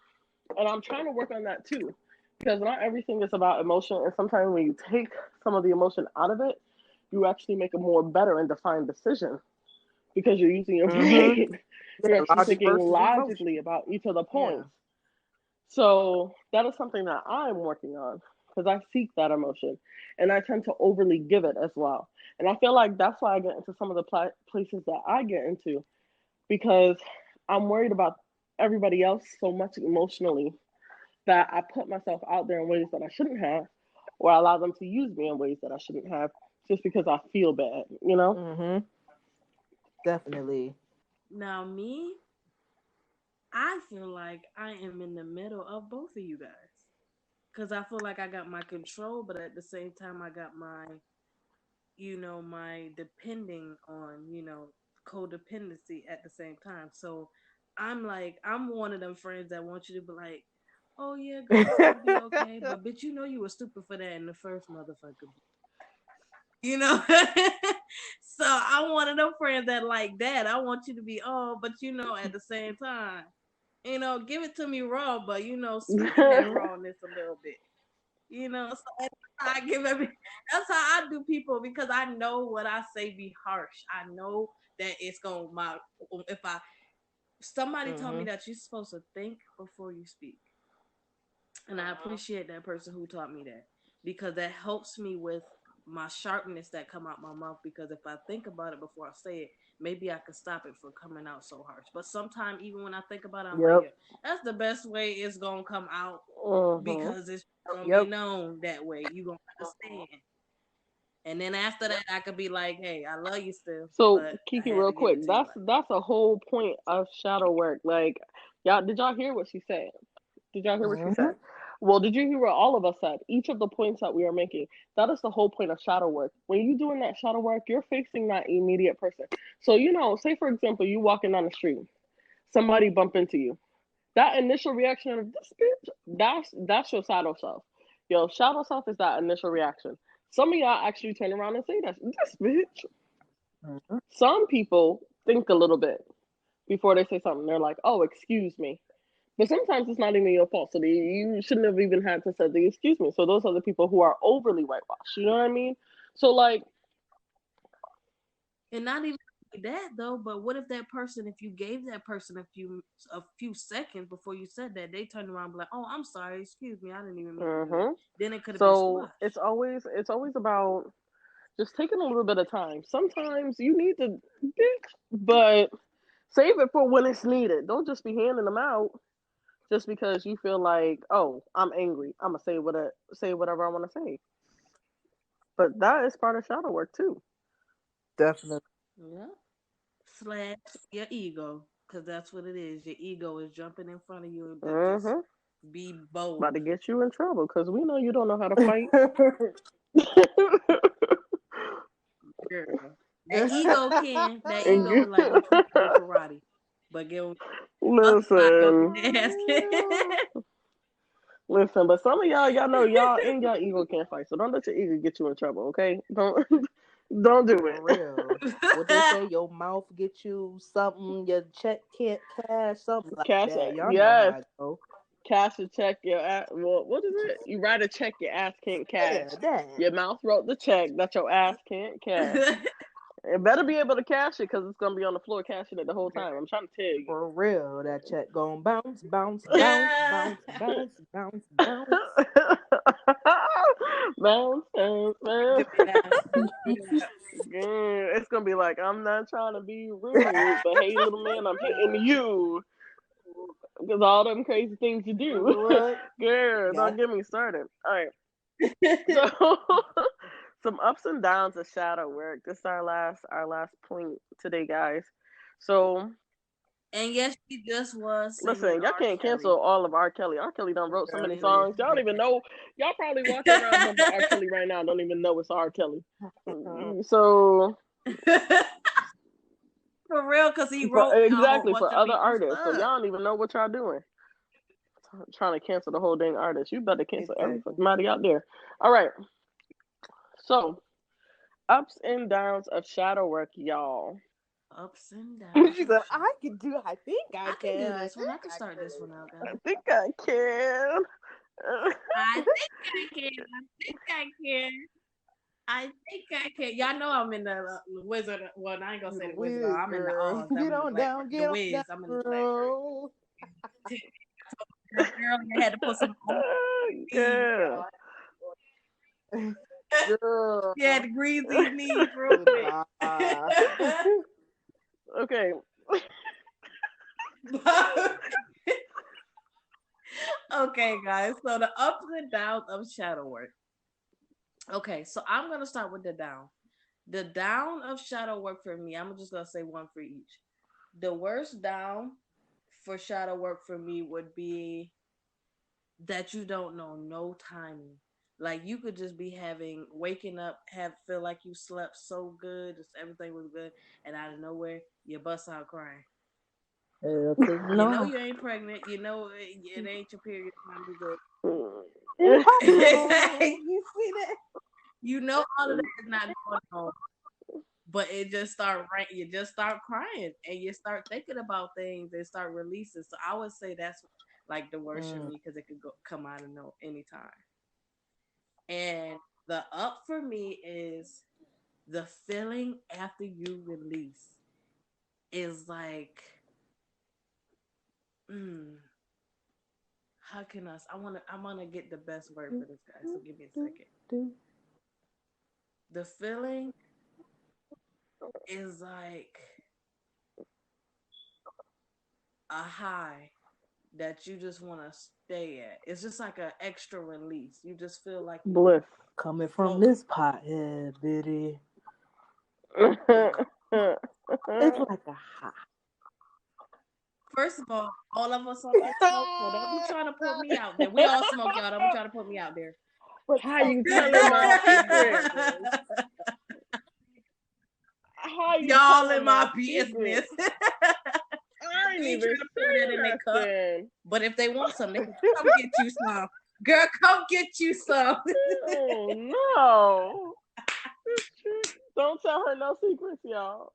and I'm trying to work on that too, because not everything is about emotion. And sometimes when you take some of the emotion out of it, you actually make a more better and defined decision because you're using your Mm-hmm. brain. You're Yeah, actually logic thinking versus emotion. logically about each of the Yeah. points. So that is something that I'm working on because I seek that emotion and I tend to overly give it as well. And I feel like that's why I get into some of the places that I get into because I'm worried about everybody else so much emotionally that I put myself out there in ways that I shouldn't have or I allow them to use me in ways that I shouldn't have just because I feel bad, you know? Mm-hmm. Definitely. Now, me, I feel like I am in the middle of both of you guys. Because I feel like I got my control, but at the same time, I got my, my depending on, codependency at the same time. So I'm like, I'm one of them friends that want you to be like, oh yeah, girl, it's gonna be okay. But bitch, you were stupid for that in the first motherfucker. You know? So I'm one of them friends that like that. I want you to be, oh, but at the same time, give it to me raw, but sweeten that rawness a little bit. So that's how I give every. That's how I do people because I know what I say be harsh. I know that it's gonna my if I somebody told me Mm-hmm. that you're supposed to think before you speak, and I appreciate that person who taught me that because that helps me with my sharpness that come out my mouth because if I think about it before I say it, maybe I could stop it from coming out so harsh. But sometimes even when I think about it, I'm like, Yep. yeah, that's the best way it's gonna come out Hmm. because it's gonna be Yep. known that way. You gonna understand. And then after that I could be like, hey, I love you still, So but I Kiki, had real to give quick, it to you like that's a whole point of shadow work. Like, y'all, did y'all hear what she said? Did y'all hear what she Mm-hmm. said? Well, did you hear what all of us said? Each of the points that we are making. That is the whole point of shadow work. When you're doing that shadow work, you're facing that immediate person. So, say for example, you walking down the street, somebody bump into you. That initial reaction of this bitch, that's your shadow self. Your shadow self is that initial reaction. Some of y'all actually turn around and say that this bitch. Mm-hmm. Some people think a little bit before they say something. They're like, "Oh, excuse me," but sometimes it's not even your fault. So you shouldn't have even had to say the excuse me. So those are the people who are overly whitewashed. You know what I mean? So like, and not even that though, but what if that person, if you gave that person a few seconds before you said that, they turned around and be like, oh, I'm sorry, excuse me, I didn't even mean to do that. hmm Then it could have been so squashed. it's always about just taking a little bit of time. Sometimes you need to, bitch, but save it for when it's needed. Don't just be handing them out just because you feel like, oh, I'm angry. I'm gonna say whatever I want to say. But that is part of shadow work too. Definitely. Yeah. Slash your ego, because that's what it is. Your ego is jumping in front of you to just hmm be About bold. to get you in trouble because we know you don't know how to fight. Girl. That And ego be like, what you do in karate? But get must lock up listen, your ass. listen. But some of y'all know y'all and y'all ego can't fight, so don't let your ego get you in trouble. Okay, don't don't do For it. real. What they say, your mouth get you something, your check can't cash, something like Cash, that. Y'all know how yes. I go. Cash a check, your ass. Well, what is it? You write a check, your ass can't cash. Yeah, that. Your mouth wrote the check that your ass can't cash. It better be able to cash it because it's gonna be on the floor cashing it the whole time. I'm trying to tell you. For real. That check going bounce, bounce, bounce, bounce, bounce, bounce, bounce. Bounce, bounce, bounce. Yeah. Yeah, it's gonna be like, I'm not trying to be rude, but hey, little man, I'm hitting you because all them crazy things you do. What? Girl, Yeah. don't get me started. All right, so some ups and downs of shadow work. This is our last point today, guys. So And yes, she just was singing listen, y'all R. can't Kelly. cancel all of R. Kelly. R. Kelly done wrote so many Really. songs. Y'all don't even know. Y'all probably walking around bumping R. Kelly right now. Don't even know it's R. Kelly. So For real, because he wrote a whole exactly bunch for of other people's artists. So stuff. y'all don't even know what y'all doing. Trying to cancel the whole dang artist. You better cancel every Exactly. fucking body out there. All right. So ups and downs of shadow work, y'all. Ups and downs. She said, "I can do. I think I I can do can. this one. I can start this one out, I guys. think I can. I think I can. I think I can. I think I can. Y'all know I'm in the Wizard. Well, I ain't gonna You say the the Wizard. whiz, I'm in the girl. Oz. I'm Get in the on Black. down. The Get on Wiz. down, I'm in the Black. girl." Girl, I had to put some on these. Yeah. Girl. Yeah, the greasy knees real quick. Nah. Okay. Okay, guys. So the ups and downs of shadow work. Okay, so I'm gonna start with the down. The down of shadow work for me, I'm just gonna say one for each. The worst down for shadow work for me would be that you don't know no timing. Like you could just be waking up, feel like you slept so good, just everything was good, and out of nowhere you bust out crying. You know No. you ain't pregnant. You know it ain't your period time to good. Impossible. You see that? You know all of that is not going on, but it just you just start crying and you start thinking about things and start releasing. So I would say that's like the worst for me because it could come out of no anytime. And the up for me is the feeling after you release is like, how can I wanna get the best word for this guy. So give me a second. The feeling is like a high that you just want to stay at. It's just like an extra release. You just feel like you Bliss. Coming from float. this pothead, Biddy. It's like a high. First of all of us on here smoke, so don't be trying to put me out there. We all smoke, y'all. Don't be trying to put me out there. How you telling my secret? How you Y'all telling in my my secret? business. I ain't We ain't even trying to pour that in their cup. saying But if they want some, they can come get you some. Girl, come get you some. oh no. Don't tell her no secrets, y'all.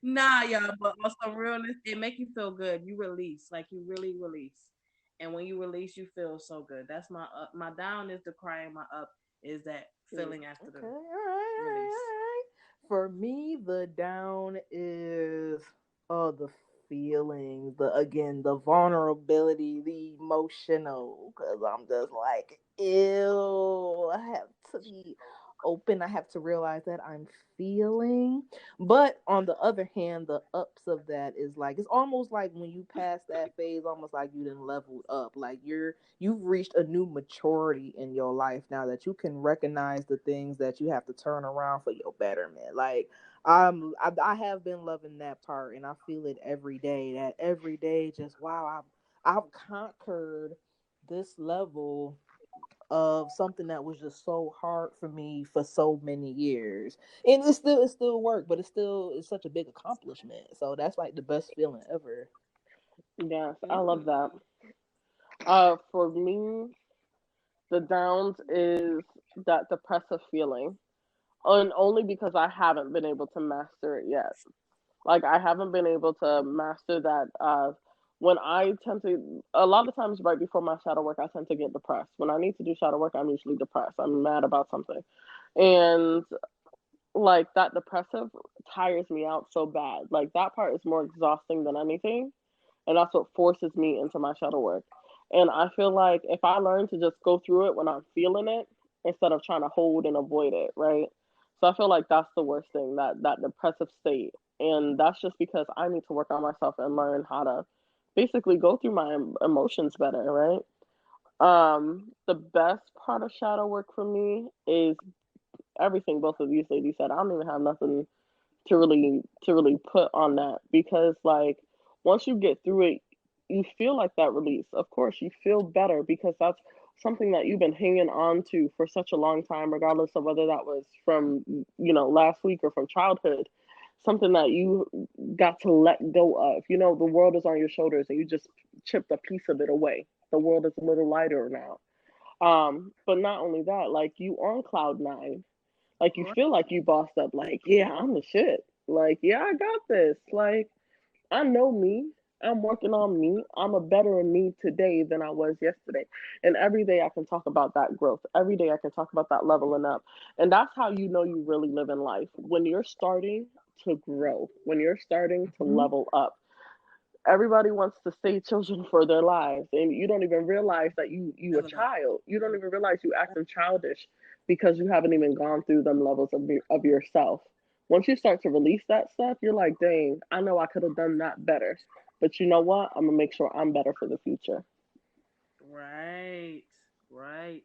Nah, y'all, but on some realness, it make you feel good. You release, like you really release, and when you release, you feel so good. That's my up. My down is the crying. My up is that feeling after the Okay, all right, release. all right. For me, the down is the feelings, the vulnerability, the emotional. Because I'm just like, ew. I have to be open. I have to realize that I'm feeling. But on the other hand, the ups of that is like it's almost like when you pass that phase, almost like you done leveled up. Like you've reached a new maturity in your life now that you can recognize the things that you have to turn around for your betterment. Like I have been loving that part, and I feel it every day. That every day, just wow, I've conquered this level of something that was just so hard for me for so many years, and it's still work, but it's such a big accomplishment. So that's like the best feeling ever. Yes, I love that. For me, the downs is that depressive feeling. And only because I haven't been able to master it yet. Like I haven't been able to master that. When I tend to, a lot of times right before my shadow work, I tend to get depressed. When I need to do shadow work, I'm usually depressed. I'm mad about something, and like that depressive tires me out so bad. Like that part is more exhausting than anything, and that's what forces me into my shadow work. And I feel like if I learn to just go through it when I'm feeling it instead of trying to hold and avoid it, right? So I feel like that's the worst thing, that depressive state. And that's just because I need to work on myself and learn how to basically go through my emotions better, right? The best part of shadow work for me is everything both of these ladies said. I don't even have nothing to really put on that, because like once you get through it, you feel like that release. Of course, you feel better because that's something that you've been hanging on to for such a long time, regardless of whether that was from last week or from childhood. Something that you got to let go of. The world is on your shoulders and you just chipped a piece of it away. The world is a little lighter now. But not only that, like you on cloud nine, like you Right. feel like you bossed up, like, yeah, I'm the shit. Like, yeah, I got this. Like, I know me. I'm working on me. I'm a better me today than I was yesterday. And every day I can talk about that growth. Every day I can talk about that leveling up. And that's how you know you really live in life. When you're starting to grow, when you're starting to Mhm. level up. Everybody wants to stay children for their lives, and you don't even realize that you a Level up. child. You don't even realize you acting childish because you haven't even gone through them levels of yourself. Once you start to release that stuff, you're like, dang, I know I could have done that better, but you know what, I'm gonna make sure I'm better for the future. Right, right.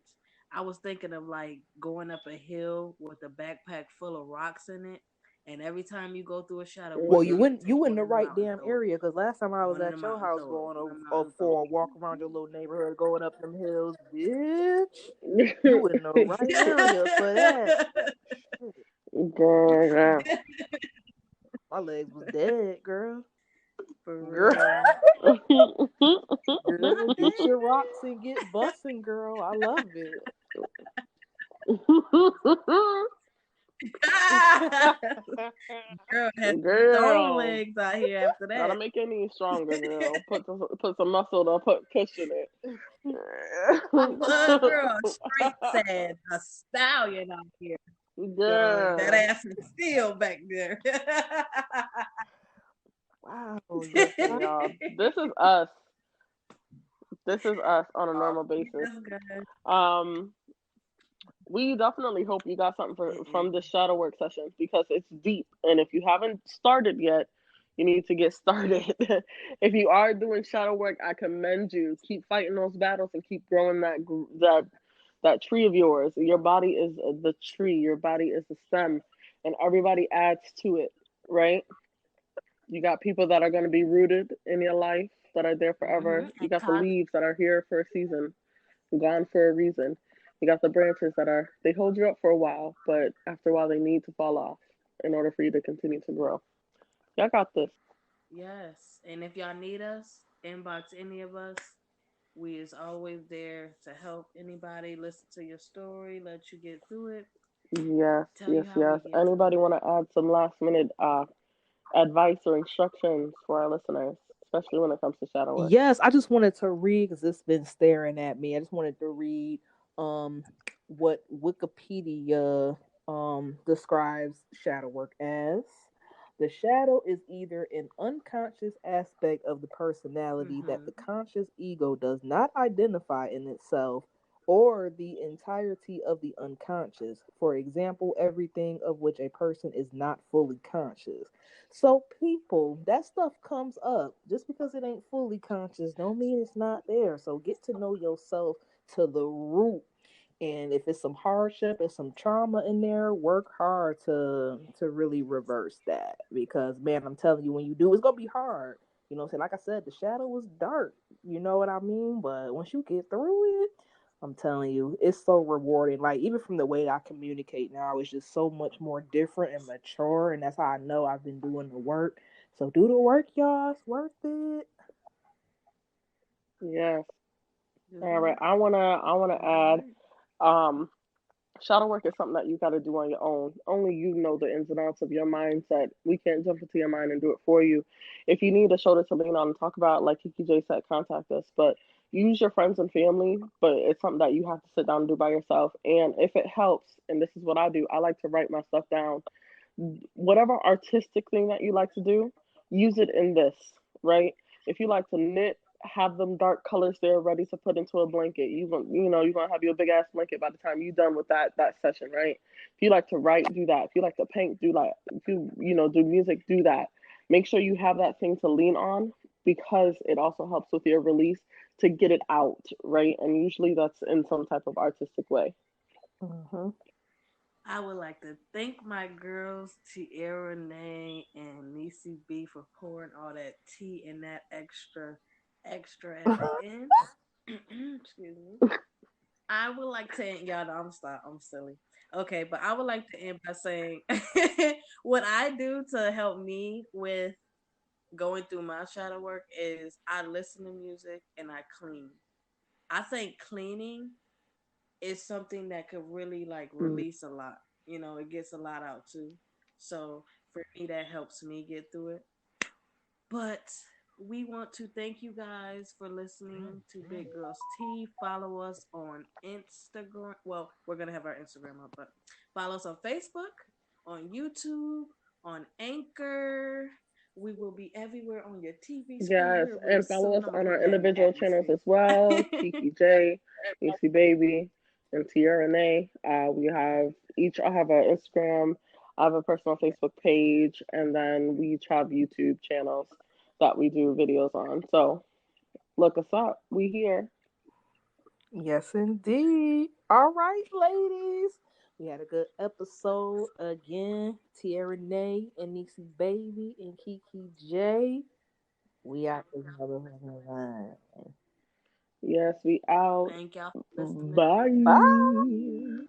I was thinking of like going up a hill with a backpack full of rocks in it, and every time you go through a shadow Well, work, you you Mm-hmm. just wouldn't take you in one the of them right out and damn throw it. area because last time I was One of at them your out and house throw it. going One of them out over and throw for a it. walk around your little neighborhood, going up them hills, bitch. You in the right area for that. Shit. Girl, My legs was dead, girl. For Girl, real. girl, get your rocks and get bussing, girl. I love it. yeah. Girl had some stone Girl, legs out here after gotta that. make your knees stronger, girl. Put some muscle to put cushion My blood it. girl straight said a stallion out here. That Girl, ass is still back there. Wow, listen, yeah. y'all. This is us. This is us on a normal basis. That's good. Um, we definitely hope you got something It is. from this shadow work session because it's deep, and if you haven't started yet, you need to get started. If you are doing shadow work, I commend you. Keep fighting those battles and keep growing that tree of yours. Your body is the tree. Your body is the stem, and everybody adds to it, right? You got people that are going to be rooted in your life that are there forever. You And got the cognitive. leaves that are here for a season, gone for a reason. You got the branches that they hold you up for a while, but after a while they need to fall off in order for you to continue to grow. Y'all got this. Yes. And if y'all need us, inbox any of us. We is always there to help anybody listen to your story, let you get through it, Yes, tell yes, you how we yes. get through Anybody it. want to add some last minute advice or instructions for our listeners, especially when it comes to shadow work? Yes, I just wanted to read because it's been staring at me. I just wanted to read um what Wikipedia describes shadow work as. The shadow is either an unconscious aspect of the personality that the Mm-hmm. conscious ego does not identify in itself, or the entirety of the unconscious. For example, everything of which a person is not fully conscious. So people, that stuff comes up. Just because it ain't fully conscious don't mean it's not there. So get to know yourself to the root. And if it's some hardship and some trauma in there, work hard to really reverse that. Because man, I'm telling you, when you do, it's gonna be hard. You know what I'm saying? Like I said, the shadow was dark. You know what I mean? But once you get through it, I'm telling you, it's so rewarding. Like even from the way I communicate now, it's just so much more different and mature, and that's how I know I've been doing the work. So do the work, y'all. It's worth it. Yes. Do the All right. work. I wanna Do the add. work. Um, Shadow work is something that you got to do on your own. Only you know the ins and outs of your mindset. We can't jump into your mind and do it for you. If you need a shoulder to lean on and talk about, like Kiki J said, contact us. But use your friends and family. But it's something that you have to sit down and do by yourself. And if it helps, and this is what I do, I like to write my stuff down. Whatever artistic thing that you like to do, use it in this, right? If you like to knit, have them dark colors there ready to put into a blanket. You're gonna have your big ass blanket by the time you're done with that session, right? If you like to write, do that. If you like to paint, do that. If you do music, do that. Make sure you have that thing to lean on because it also helps with your release to get it out, right? And usually that's in some type of artistic way. Mm-hmm. I would like to thank my girls, Tierra Nay and Nisi B, for pouring all that tea and that extra at the end. Excuse me. I would like to end, y'all. I'm stop. I'm silly. Okay, but I would like to end by saying what I do to help me with going through my shadow work is I listen to music and I clean. I think cleaning is something that could really like Mm. release a lot. It gets a lot out too. So for me, that helps me get through it. But we want to thank you guys for listening to Big Girls Tea. Follow us on Instagram. Well, we're gonna have our Instagram up, but follow us on Facebook, on YouTube, on Anchor. We will be everywhere on your TV screen Yes, here really and follow soon. us I'm gonna on put our that in the individual channels atmosphere. as well. Kiki J, Nisi Baby, and Tierra Nay. We have each. I have an Instagram. I have a personal Facebook page, and then we each have YouTube channels that we do videos on. So look us up. We here. Yes, indeed. All right, ladies. We had a good episode again. Tierra Nay and Nisi Baby and Kiki J. We out this motherfucking line. Yes, we out. Thank y'all for listening. Bye. Bye.